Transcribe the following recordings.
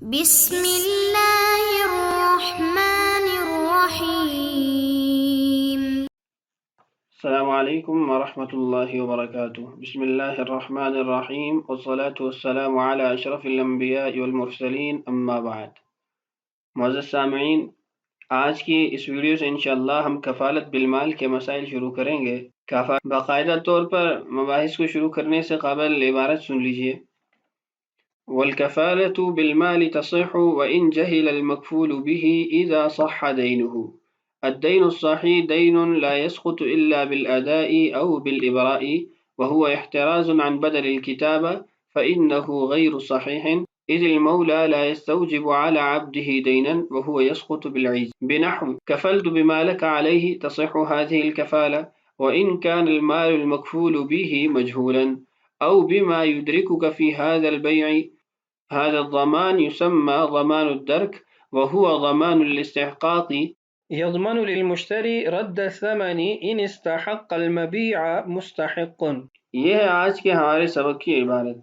بسم اللہ الرحمن الرحیم۔ السلام علیکم ورحمۃ اللہ وبرکاتہ۔ بسم اللہ الرحمن الرحیم والصلاة والسلام علی اشرف الانبیاء والمرسلین، اما بعد۔ معزز سامعین، آج کی اس ویڈیو سے انشاءاللہ ہم کفالت بالمال کے مسائل شروع کریں گے۔ باقاعدہ طور پر مباحث کو شروع کرنے سے قبل عبارت سن لیجئے۔ والکفالة بالمال تصح وإن جهل المكفول به إذا صح دينه. الدين الصحيح دين لا يسقط إلا بالأداء أو بالإبراء، وهو احتراز عن بدل الكتابة، فإنه غير صحيح، إذ المولى لا يستوجب على عبده دينا وهو يسقط بالعجز. بنحو كفلت بما لك عليه تصح هذه الكفالة وإن كان المال المكفول به مجهولا، أو بما يدركك في هذا البيع. هذا الضمان يسمى ضمان الدرك، وهو ضمان الاستحقاق، يضمن للمشتري رد الثمن إن استحق المبيع مستحق۔ یہ ہے آج کے ہمارے سبق کی عبارت۔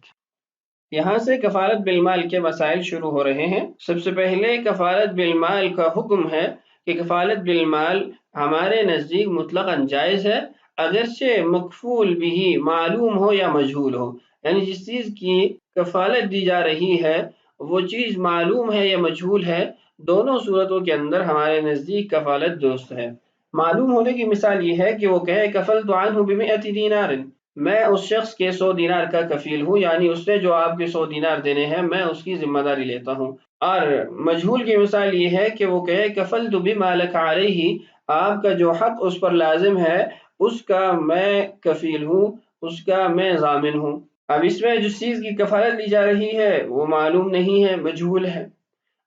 یہاں سے کفالت بالمال کے مسائل شروع ہو رہے ہیں۔ سب سے پہلے کفالت بالمال کا حکم ہے کہ کفالت بالمال ہمارے نزدیک مطلقاً جائز ہے، اگرچہ مکفول بھی معلوم ہو یا مجہول ہو، یعنی جس چیز کی کفالت دی جا رہی ہے وہ چیز معلوم ہے یا مجہول ہے، دونوں صورتوں کے اندر ہمارے نزدیک کفالت درست ہے۔ معلوم ہونے کی مثال یہ ہے کہ وہ کہے کفلت عنہ ب100 دینار، میں اس شخص کے 100 دینار کا کفیل ہوں، یعنی اس نے جو آپ کے 100 دینار دینے ہیں میں اس کی ذمہ داری لیتا ہوں۔ اور مجہول کی مثال یہ ہے کہ وہ کہے کفلت بما لک علیہ، آپ کا جو حق اس پر لازم ہے اس کا میں کفیل ہوں، اس کا میں ضامن ہوں۔ اب اس میں جس چیز کی کفالت لی جا رہی ہے وہ معلوم نہیں ہے، مجہول ہے۔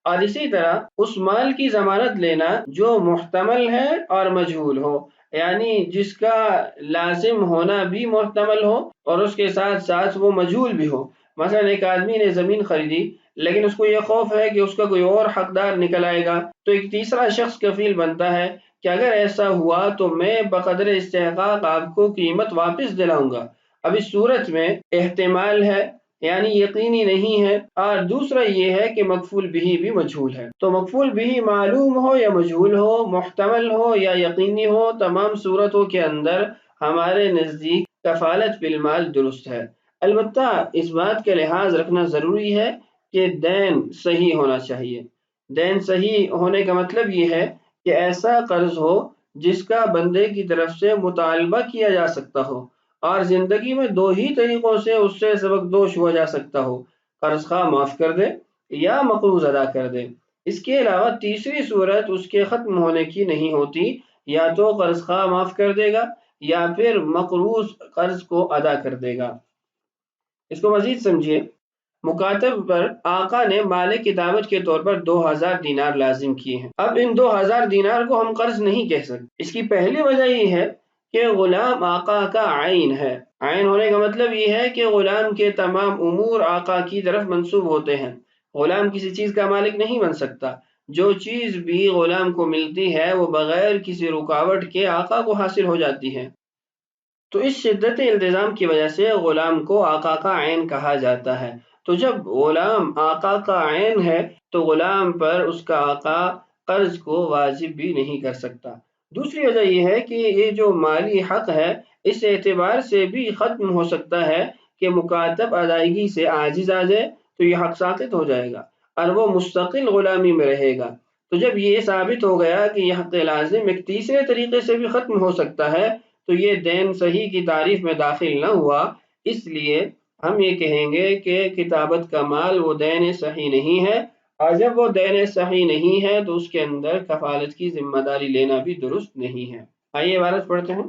اور اسی طرح اس مال کی ضمانت لینا جو محتمل ہے اور مجہول ہو، یعنی جس کا لازم ہونا بھی محتمل ہو اور اس کے ساتھ ساتھ وہ مجہول بھی ہو۔ مثلا ایک آدمی نے زمین خریدی لیکن اس کو یہ خوف ہے کہ اس کا کوئی اور حقدار نکل آئے گا، تو ایک تیسرا شخص کفیل بنتا ہے کہ اگر ایسا ہوا تو میں بقدر استحقاق آپ کو قیمت واپس دلاؤں گا۔ اب اس صورت میں احتمال ہے یعنی یقینی نہیں ہے، اور دوسرا یہ ہے کہ مکفول بھی مجہول ہے۔ تو مکفول بھی معلوم ہو یا مجہول ہو، محتمل ہو یا یقینی ہو، تمام صورتوں کے اندر ہمارے نزدیک کفالت بالمال درست ہے۔ البتہ اس بات کا لحاظ رکھنا ضروری ہے کہ دین صحیح ہونا چاہیے۔ دین صحیح ہونے کا مطلب یہ ہے کہ ایسا قرض ہو جس کا بندے کی طرف سے مطالبہ کیا جا سکتا ہو اور زندگی میں دو ہی طریقوں سے اس سے سبکدوش ہوا جا سکتا ہو، قرض خواہ معاف کر دے یا مقروض ادا کر دے۔ اس کے علاوہ تیسری صورت اس کے ختم ہونے کی نہیں ہوتی، یا تو قرض خواہ معاف کر دے گا یا پھر مقروض قرض کو ادا کر دے گا۔ اس کو مزید سمجھیے، مکاتب پر آقا نے مال کتابت کے طور پر 2000 دینار لازم کیے ہیں۔ اب ان 2000 دینار کو ہم قرض نہیں کہہ سکتے۔ اس کی پہلی وجہ یہ ہے کہ غلام آقا کا عین ہے۔ عین ہونے کا مطلب یہ ہے کہ غلام کے تمام امور آقا کی طرف منسوب ہوتے ہیں۔ غلام کسی چیز کا مالک نہیں بن سکتا۔ جو چیز بھی غلام کو ملتی ہے وہ بغیر کسی رکاوٹ کے آقا کو حاصل ہو جاتی ہے۔ تو اس شدت التزام کی وجہ سے غلام کو آقا کا عین کہا جاتا ہے۔ تو جب غلام آقا کا عین ہے تو غلام پر اس کا آقا قرض کو واجب بھی نہیں کر سکتا۔ دوسری وجہ یہ ہے کہ یہ جو مالی حق ہے اس اعتبار سے بھی ختم ہو سکتا ہے کہ مکاتب ادائیگی سے عاجز آ جائے تو یہ حق ساقط ہو جائے گا اور وہ مستقل غلامی میں رہے گا۔ تو جب یہ ثابت ہو گیا کہ یہ حق لازم ایک تیسرے طریقے سے بھی ختم ہو سکتا ہے تو یہ دین صحیح کی تعریف میں داخل نہ ہوا، اس لیے ہم یہ کہیں گے کہ کتابت کا مال وہ دین صحیح نہیں ہے، اور جب وہ دین صحیح نہیں ہے تو اس کے اندر کفالت کی ذمہ داری لینا بھی درست نہیں ہے۔ آئیے عبارت پڑھتے ہیں۔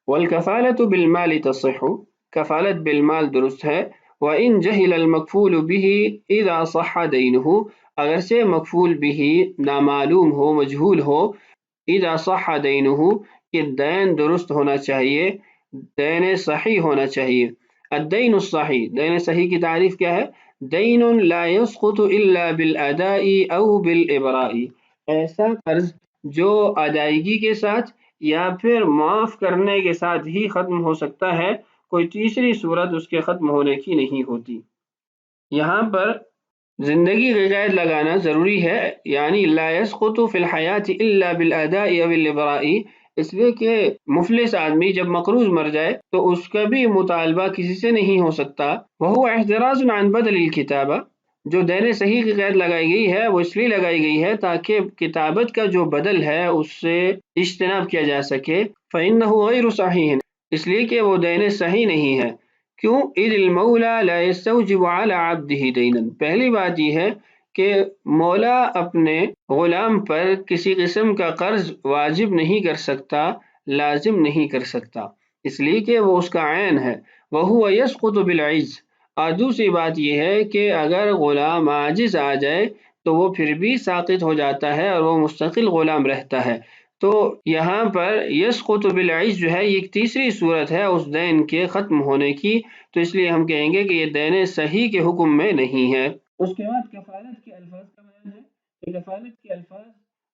والکفالۃ بالمال تصح، کفالت بالمال درست ہے۔ وإن جہل المکفول به اذا صح دینہ، اگرچہ مکفول به نامعلوم ہو، مجہول ہو، اذا صح دینہ کہ دین درست ہونا چاہیے، دین صحیح ہونا چاہیے۔ الدین الصحیح، دین صحیح کی تعریف کیا ہے؟ دین لا يسقط الا بالاداء او بالابراء، ایسا قرض جو ادائیگی کے ساتھ یا پھر معاف کرنے کے ساتھ ہی ختم ہو سکتا ہے، کوئی تیسری صورت اس کے ختم ہونے کی نہیں ہوتی۔ یہاں پر زندگی کا قید لگانا ضروری ہے، یعنی لا يسقط فی الحیات الا بالاداء او الابراء، اس لیے کہ مفلس آدمی جب مقروض مر جائے تو اس کا بھی مطالبہ کسی سے نہیں ہو سکتا۔ وہو احتراز عن بدل الکتابہ، جو دین صحیح کی قید لگائی گئی ہے وہ اس لیے لگائی گئی ہے تاکہ کتابت کا جو بدل ہے اس سے اجتناب کیا جا سکے۔ فإنه غیر صحیح، اس لیے کہ وہ دین صحیح نہیں ہے۔ کیوں؟ اذ المولا لا يستوجب على عبده دینا، پہلی بات یہ ہے کہ مولا اپنے غلام پر کسی قسم کا قرض واجب نہیں کر سکتا، لازم نہیں کر سکتا، اس لیے کہ وہ اس کا عین ہے۔ وَهُوَ يَسْقُطُ بِالْعِجْزِ، اور دوسری بات یہ ہے کہ اگر غلام عاجز آ جائے تو وہ پھر بھی ساقط ہو جاتا ہے اور وہ مستقل غلام رہتا ہے۔ تو یہاں پر یسقط بالعجز جو ہے یہ ایک تیسری صورت ہے اس دین کے ختم ہونے کی، تو اس لیے ہم کہیں گے کہ یہ دین صحیح کے حکم میں نہیں ہے۔ اس کے بعد کفالت کے الفاظ کا بیان ہے کہ کفالت کے الفاظ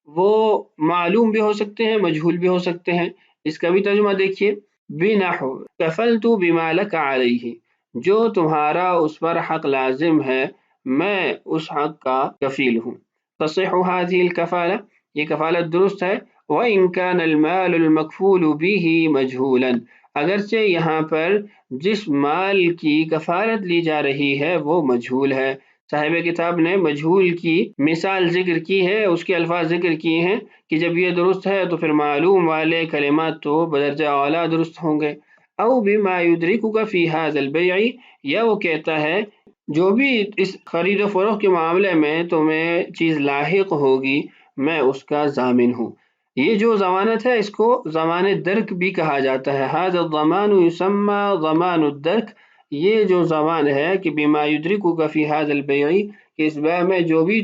وہ معلوم بھی ہو سکتے ہیں، مجہول بھی ہو سکتے ہیں۔ اس کا بھی ترجمہ دیکھیے، بنحو کفلت بما لک علیہ، جو تمہارا اس پر حق لازم ہے میں اس حق کا کفیل ہوں۔ تصح هذه الکفالہ، یہ کفالت درست ہے۔ وَإِن كَانَ الْمَالُ الْمَكْفُولُ بِهِ مَجْهُولًا، اگرچہ یہاں پر جس مال کی کفالت لی جا رہی ہے وہ مجہول ہے۔ صاحب کتاب نے مجہول کی مثال ذکر کی ہے، اس کے الفاظ ذکر کیے ہیں کہ جب یہ درست ہے تو پھر معلوم والے کلمات تو بدرجہ اعلیٰ درست ہوں گے۔ او بما يدركك في هذا البيع، یا وہ کہتا ہے جو بھی اس خرید و فروخت کے معاملے میں تمہیں چیز لاحق ہوگی میں اس کا ضامن ہوں۔ یہ جو ضمانت ہے اس کو ضمان درک بھی کہا جاتا ہے۔ هذا الضمان يسمى ضمان الدرک، یہ جو ضمان ہے کہ بما يدركك في هذا البيع، کہ اس بیع میں جو بھی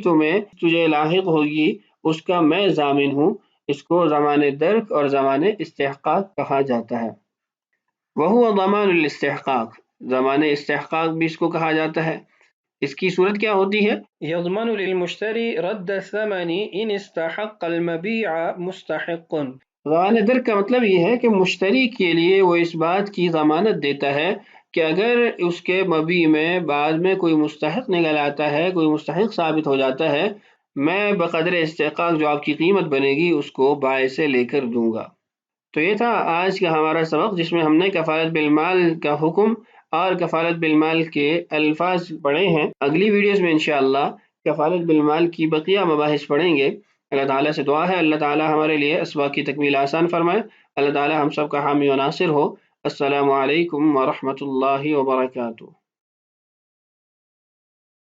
تجھے لاحق ہوگی اس کا میں ضامن ہوں، اس کو ضمان درک اور ضمان استحقاق کہا جاتا ہے۔ وہو ضمان الاستحقاق، ضمان استحقاق بھی اس کو کہا جاتا ہے۔ اس کی صورت کیا ہوتی ہے؟ یضمن للمشتری رد الثمن ان استحق المبیع مستحق، ضمان درک کا مطلب یہ ہے کہ مشتری کے لیے وہ اس بات کی ضمانت دیتا ہے کہ اگر اس کے مبیع میں بعد میں کوئی مستحق نکل آتا ہے، کوئی مستحق ثابت ہو جاتا ہے، میں بقدر استحقاق جو آپ کی قیمت بنے گی اس کو بائع سے لے کر دوں گا۔ تو یہ تھا آج کا ہمارا سبق جس میں ہم نے کفالت بالمال کا حکم اور کفالت بالمال کے الفاظ پڑھے ہیں۔ اگلی ویڈیوز میں انشاءاللہ کفالت بالمال کی بقیہ مباحث پڑھیں گے۔ اللہ تعالیٰ سے دعا ہے اللہ تعالیٰ ہمارے لیے اسباق کی تکمیل آسان فرمائے، اللہ تعالیٰ ہم سب کا حامی و ناصر ہو۔ السلام علیکم ورحمۃ اللہ وبرکاتہ۔